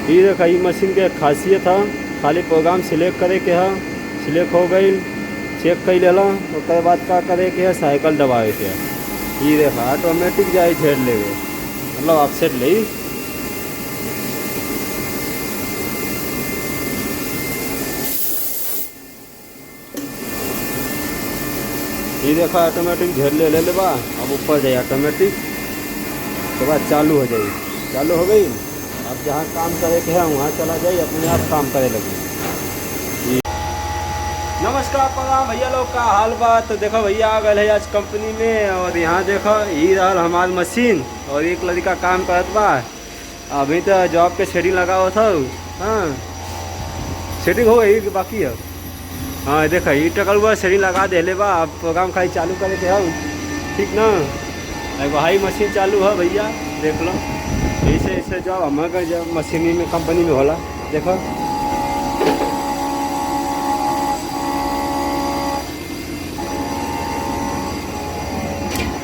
ये देखा ई मशीन के खासियत है, खाली प्रोग्राम सिलेक्ट करे के है, सिलेक्ट हो गई चेक कर लेला। उसके बाद का करे के है, साइकिल दबावे के है। ये देखा ऑटोमेटिक जाए झेड़ लेवे, मतलब ऑफसेट ले। ये देखा ऑटोमेटिक झेड़ ले बा। अब ऊपर जाए ऑटोमेटिक, उसके बाद चालू हो जाए। चालू हो गई, अब जहाँ काम करे के है वहाँ चला जाए, अपने आप काम करे लगे। नमस्कार प्रणाम भैया लोग, का हाल बात। तो देखो भैया आ गए है आज कंपनी में, और यहाँ देखो ये रहा हमारी मशीन, और एक लड़का काम करत बा। अभी तो जॉब के शेडिंग लगा हुआ था। हाँ शेडिंग हो गई बाकी है। हाँ देखो ये टकल हुआ शेडिंग लगा दे ले बा। अब प्रोग्राम खाली चालू करे के है, ठीक ना। एगो हाई मशीन चालू है भैया, देख लो। ऐसे ऐसे जॉब हमारे जब मशीनी में कंपनी में होला, देखो।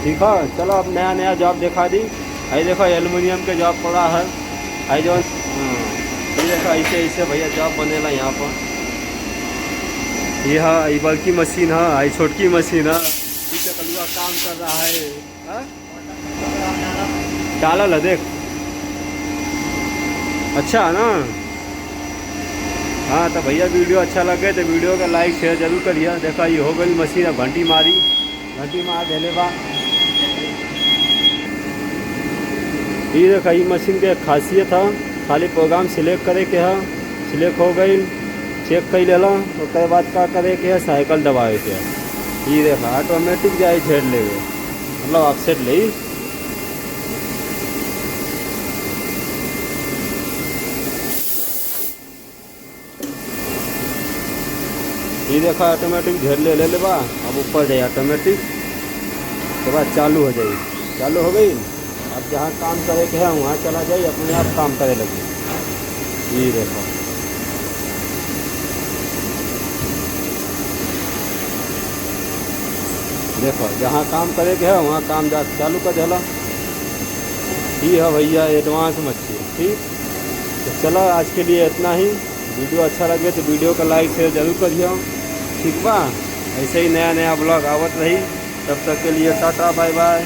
ठीक है, चलो अब नया नया जॉब दिखा दी। आई देखो एल्युमिनियम के जॉब पड़ा है। आई जो ये देखो ऐसे ऐसे भैया जॉब बनेला यहाँ पर। ये है बल्कि मशीन है, आई छोटकी मशीन है। इसे कलुआ काम कर रहा है। डालल है देख, अच्छा है ना। हाँ तो भैया वीडियो अच्छा लगे तो वीडियो का लाइक शेयर जरूर करिए। देखा ये हो गई मशीन, अब घंटी मारी, घंटी मार देले बा। ये देखा ये मशीन के खासियत है, खाली प्रोग्राम सिलेक्ट करे के है, सिलेक्ट हो गई चेक कर लेला। उसके बाद का करे के है, साइकिल दबावे के है। ये देखा ऑटोमेटिक जाए झेड़ लेवे, मतलब ऑफसेट ले। ये देखा ऑटोमेटिक झेड़ ले बा। अब ऊपर जाए ऑटोमेटिक, उसके बाद चालू हो जाए। चालू हो गई, अब जहाँ काम करे के है वहाँ चला जाए, अपने आप काम करे लगे। ये देखो देखो जहाँ काम करे के है वहाँ काम जा चालू कर देला। ये है भैया एडवांस मच्छी, ठीक। तो चलो आज के लिए इतना ही। वीडियो अच्छा लगे तो वीडियो का लाइक शेयर जरूर करिए, ठीक बा। ऐसे ही नया नया ब्लॉग आवत रही। तब तक के लिए टाटा बाय बाय।